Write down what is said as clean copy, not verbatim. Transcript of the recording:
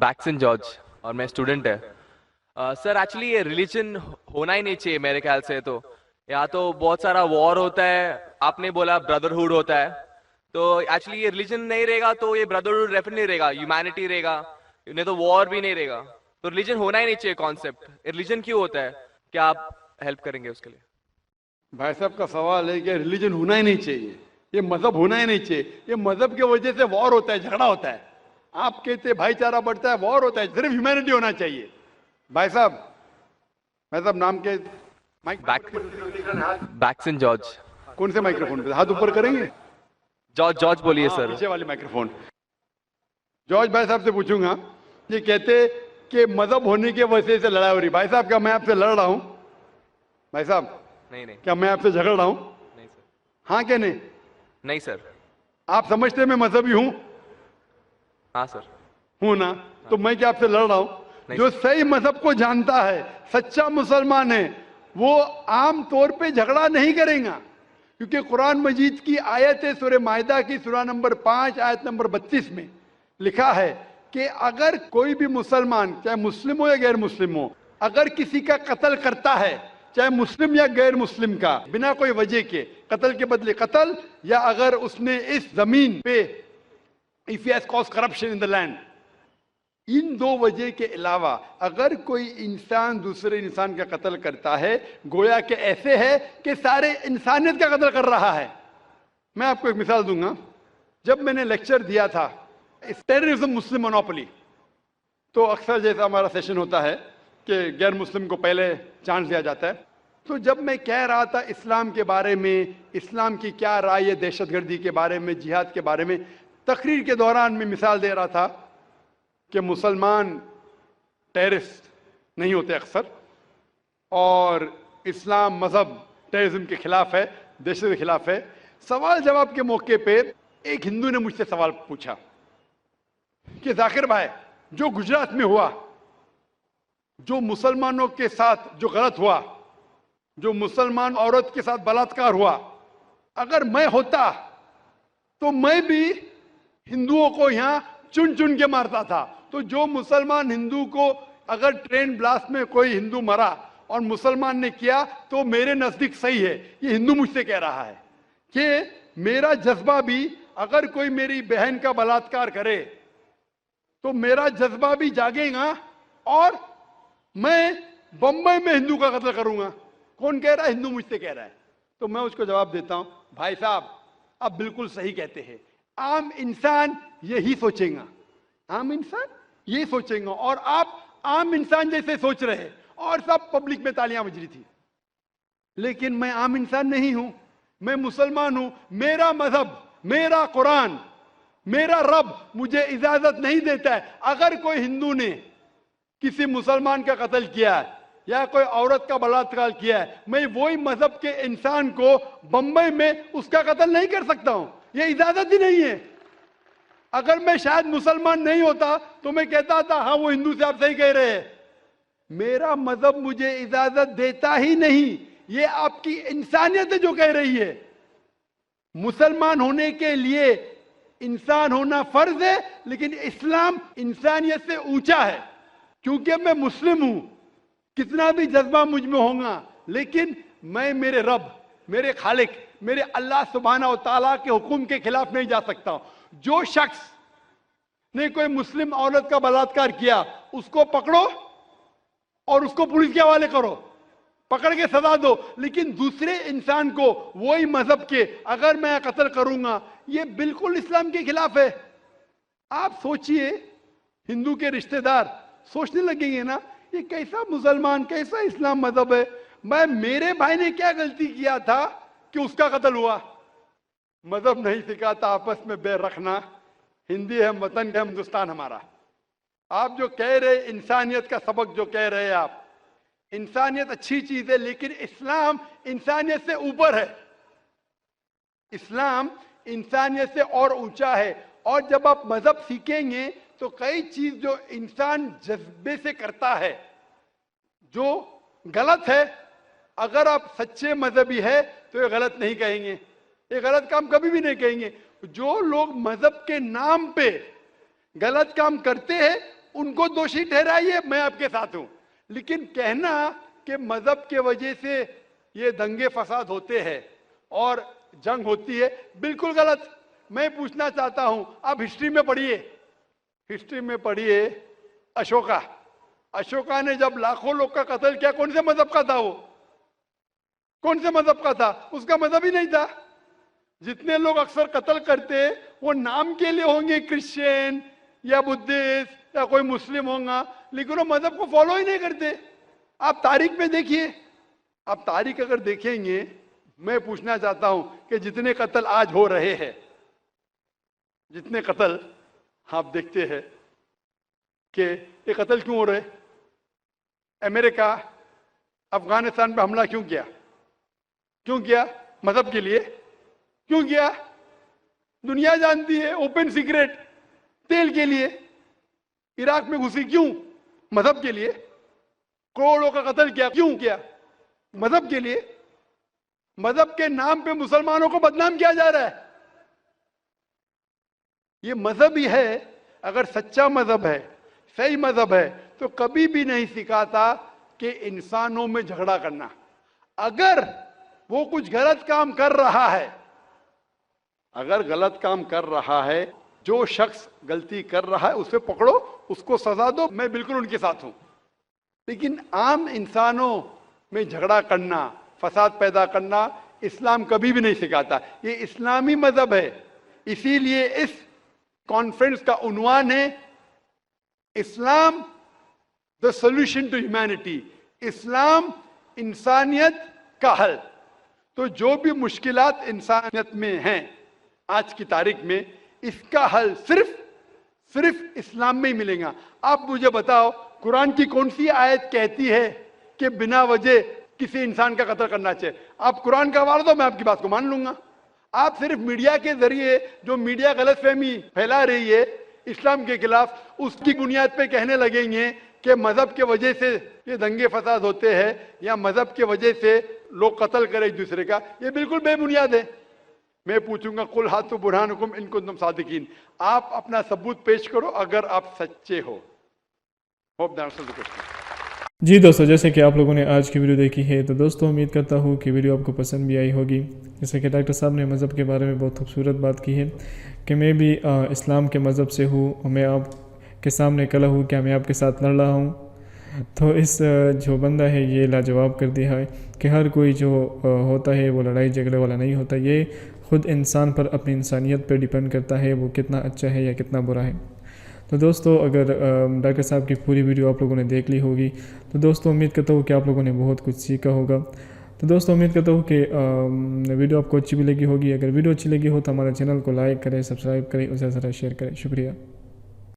बैक्सन George और मैं student है। सर एक्चुअली ये रिलीजन होना ही नहीं चाहिए मेरे ख्याल से। तो यहाँ तो बहुत सारा वॉर होता है, आपने बोला ब्रदरहुड होता है, तो एक्चुअली ये रिलीजन नहीं रहेगा तो ये ब्रदरहुड डेफिनेटली नहीं रहेगा, ह्यूमैनिटी रहेगा, नहीं तो वॉर भी नहीं रहेगा। तो रिलीजन होना ही नहीं चाहिए कॉन्सेप्ट। रिलीजन क्यों होता है, क्या आप हेल्प करेंगे उसके लिए? भाई साहब का सवाल है कि रिलीजन होना ही नहीं चाहिए, ये मजहब होना ही नहीं चाहिए। ये मजहब की वजह से वॉर होता है, झगड़ा होता है। आप कहते हैं भाईचारा बढ़ता है, वॉर होता है। सिर्फ ह्यूमैनिटी होना चाहिए। भाई साहब नाम के बैक्सन जॉर्ज। कौन से माइक्रोफोन पे हाथ ऊपर करेंगे? जॉर्ज जॉर्ज बोलिए सर। पीछे वाले माइक्रोफोन। जॉर्ज भाई साहब से पूछूंगा, ये कहते कि मजहब होने की वजह से लड़ाई हो रही। भाई साहब क्या मैं आपसे लड़ रहा हूं? भाई साहब नहीं क्या मैं आपसे झगड़ रहा हूं? नहीं सर। हाँ क्या नहीं? नहीं सर। आप समझते हैं मैं मजहबी हूं? हाँ सर। हूं ना? तो मैं क्या आपसे लड़ रहा हूं? जो सही मजहब को जानता है, सच्चा मुसलमान है, वो आम तौर पे झगड़ा नहीं करेगा। क्योंकि कुरान मजीद की आयत है, सूरह माइदा की सूरह नंबर 5 आयत नंबर 32 में लिखा है कि अगर कोई भी मुसलमान, चाहे मुस्लिम हो या गैर मुस्लिम हो, अगर किसी का कत्ल करता है, चाहे मुस्लिम या गैर मुस्लिम का, बिना कोई वजह के कत्ल के बदले कत्ल, या अगर उसने इस जमीन पे if he has cause corruption in the land, इन दो वजह के अलावा अगर कोई इंसान दूसरे इंसान का कत्ल करता है, गोया के ऐसे है कि सारे इंसानियत का कत्ल कर रहा है। मैं आपको एक मिसाल दूंगा। जब मैंने लेक्चर दिया था टेररिज्म मुस्लिम मोनोपोली, तो अक्सर जैसा हमारा सेशन होता है कि गैर मुस्लिम को पहले चांस दिया जाता है, तो जब मैं कह रहा था इस्लाम के बारे में, इस्लाम की क्या राय है दहशतगर्दी के बारे में, जिहाद के बारे में, तकरीर के दौरान मैं मिसाल दे रहा था कि मुसलमान टेररिस्ट नहीं होते अक्सर, और इस्लाम मजहब टेररिज्म के खिलाफ है, दहशत के खिलाफ है। सवाल जवाब के मौके पे एक हिंदू ने मुझसे सवाल पूछा कि जाकिर भाई, जो गुजरात में हुआ, जो मुसलमानों के साथ जो गलत हुआ, जो मुसलमान औरत के साथ बलात्कार हुआ, अगर मैं होता तो मैं भी हिंदुओं को यहां चुन चुन के मारता था। तो जो मुसलमान हिंदू को, अगर ट्रेन ब्लास्ट में कोई हिंदू मरा और मुसलमान ने किया तो मेरे नजदीक सही है। ये हिंदू मुझसे कह रहा है कि मेरा जज्बा भी, अगर कोई मेरी बहन का बलात्कार करे तो मेरा जज्बा भी जागेगा और मैं बंबई में हिंदू का कत्ल करूंगा। कौन कह रहा है? हिंदू मुझसे कह रहा है। तो मैं उसको जवाब देता हूं, भाई साहब आप बिल्कुल सही कहते हैं। आम इंसान यही सोचेगा, आम इंसान यही सोचेगा, और आप आम इंसान जैसे सोच रहे, और सब पब्लिक में तालियां बज रही थी। लेकिन मैं आम इंसान नहीं हूं, मैं मुसलमान हूं। मेरा मजहब, मेरा कुरान, मेरा रब मुझे इजाजत नहीं देता है, अगर कोई हिंदू ने किसी मुसलमान का कत्ल किया है या कोई औरत का बलात्कार किया है, मैं वही मजहब के इंसान को बंबई में उसका कत्ल नहीं कर सकता हूं। ये इजाजत ही नहीं है। अगर मैं शायद मुसलमान नहीं होता तो मैं कहता था हाँ वो हिंदू से आप सही कह रहे हैं। मेरा मजहब मुझे इजाजत देता ही नहीं। ये आपकी इंसानियत है जो कह रही है। मुसलमान होने के लिए इंसान होना फर्ज है, लेकिन इस्लाम इंसानियत से ऊंचा है। क्योंकि मैं मुस्लिम हूं, कितना भी जज्बा मुझ में होगा, लेकिन मैं मेरे रब, मेरे खालिक, मेरे अल्लाह सुब्हाना व तआला के हुक्म के खिलाफ नहीं जा सकता। जो शख्स ने कोई मुस्लिम औरत का बलात्कार किया, उसको पकड़ो और उसको पुलिस के हवाले करो, पकड़ के सजा दो। लेकिन दूसरे इंसान को वही मजहब के अगर मैं कत्ल करूंगा, ये बिल्कुल इस्लाम के खिलाफ है। आप सोचिए, हिंदू के रिश्तेदार सोचने लगेंगे ना, ये कैसा मुसलमान, कैसा इस्लाम मजहब है। मेरे भाई ने क्या गलती किया था कि उसका कत्ल हुआ? मजहब नहीं सिखाता आपस में बैर रखना। हिंदी है वतन है, हिंदुस्तान हमारा। आप जो कह रहे इंसानियत का सबक जो कह रहे हैं आप, इंसानियत अच्छी चीज है, लेकिन इस्लाम इंसानियत से ऊपर है। इस्लाम इंसानियत से और ऊंचा है। और जब आप मजहब सीखेंगे तो कई चीज जो इंसान जज्बे से करता है, जो गलत है, अगर आप सच्चे मजहबी है तो ये गलत नहीं कहेंगे, ये गलत काम कभी भी नहीं कहेंगे। जो लोग मजहब के नाम पे गलत काम करते हैं ان کو دوषی ٹھہرائیے, میں آپ کے ساتھ ہوں. لیکن کہنا کہ مذہب کے وجہ سے یہ دنگے فساد ہوتے ہیں اور جنگ ہوتی ہے, بالکل غلط. میں پوچھنا چاہتا ہوں, آپ ہسٹری میں پڑھیے, ہسٹری میں پڑھیے اشوکا نے جب لاکھوں لوگ کا قتل کیا, کون سے مذہب کا تھا وہ؟ کون سے مذہب کا تھا؟ اس کا مذہب ہی نہیں تھا. جتنے لوگ اکثر قتل کرتے وہ نام کے لیے ہوں گے, کرسچین یا بدھسٹ یا کوئی مسلم ہوں گا, لیکن وہ مذہب کو فالو ہی نہیں کرتے. آپ تاریخ میں دیکھیے, آپ تاریخ اگر دیکھیں گے, میں پوچھنا چاہتا ہوں کہ جتنے قتل آج ہو رہے ہیں, جتنے قتل آپ دیکھتے ہیں کہ یہ قتل کیوں ہو رہے؟ امریکہ افغانستان پہ حملہ کیوں کیا؟ کیوں کیا؟ مذہب کے لیے. کیوں کیا؟ دنیا جانتی ہے, اوپن سیکریٹ, تیل کے لیے. عراق میں گھسی کیوں؟ مذہب کے لیے. کروڑوں کا قتل کیا, کیوں کیا؟ مذہب کے لیے. مذہب کے نام پہ مسلمانوں کو بدنام کیا جا رہا ہے. یہ مذہب ہی ہے. اگر سچا مذہب ہے, صحیح مذہب ہے, تو کبھی بھی نہیں سکھاتا کہ انسانوں میں جھگڑا کرنا. اگر وہ کچھ غلط کام کر رہا ہے, اگر غلط کام کر رہا ہے, جو شخص غلطی کر رہا ہے اسے پکڑو, اس کو سزا دو, میں بالکل ان کے ساتھ ہوں. لیکن عام انسانوں میں جھگڑا کرنا, فساد پیدا کرنا اسلام کبھی بھی نہیں سکھاتا. یہ اسلامی مذہب ہے. اسی لیے اس کانفرنس کا عنوان ہے اسلام the solution to humanity. اسلام انسانیت کا حل. تو جو بھی مشکلات انسانیت میں ہیں آج کی تاریخ میں, اس کا حل صرف اسلام میں ہی ملے گا. آپ مجھے بتاؤ, قرآن کی کون سی آیت کہتی ہے کہ بنا وجہ کسی انسان کا قتل کرنا چاہیے؟ آپ قرآن کا حوالہ دو, میں آپ کی بات کو مان لوں گا. آپ صرف میڈیا کے ذریعے جو میڈیا غلط فہمی پھیلا رہی ہے اسلام کے خلاف, اس کی بنیاد پہ کہنے لگیں گے کہ مذہب کے وجہ سے یہ دنگے فساد ہوتے ہیں یا مذہب کے وجہ سے لوگ قتل کریں ایک دوسرے کا. یہ بالکل بے بنیاد ہے. میں پوچھوں گا قل ہاتوا برہانکم ان کنتم صادقین. آپ اپنا ثبوت پیش کرو اگر آپ سچے ہو. Hope that answers the question. جی دوستو, جیسے کہ آپ لوگوں نے آج کی ویڈیو دیکھی ہے, تو دوستو امید کرتا ہوں کہ ویڈیو آپ کو پسند بھی آئی ہوگی. جیسے کہ ڈاکٹر صاحب نے مذہب کے بارے میں بہت خوبصورت بات کی ہے کہ میں بھی اسلام کے مذہب سے ہوں, اور میں آپ کے سامنے کھڑا ہوں, کیا میں آپ کے ساتھ لڑ رہا ہوں. تو اس جو بندہ ہے یہ لاجواب کر دیا ہے کہ ہر کوئی جو ہوتا ہے وہ لڑائی جھگڑے والا نہیں ہوتا. یہ خود انسان پر, اپنی انسانیت پر ڈیپینڈ کرتا ہے وہ کتنا اچھا ہے یا کتنا برا ہے. تو دوستو اگر ڈاکٹر صاحب کی پوری ویڈیو آپ لوگوں نے دیکھ لی ہوگی, تو دوستو امید کرتا ہوں کہ آپ لوگوں نے بہت کچھ سیکھا ہوگا. تو دوستو امید کرتا ہوں کہ ویڈیو آپ کو اچھی بھی لگی ہوگی. اگر ویڈیو اچھی لگی ہو تو ہمارے چینل کو لائک کریں, سبسکرائب کریں, اسے ذرا شیئر کریں. شکریہ.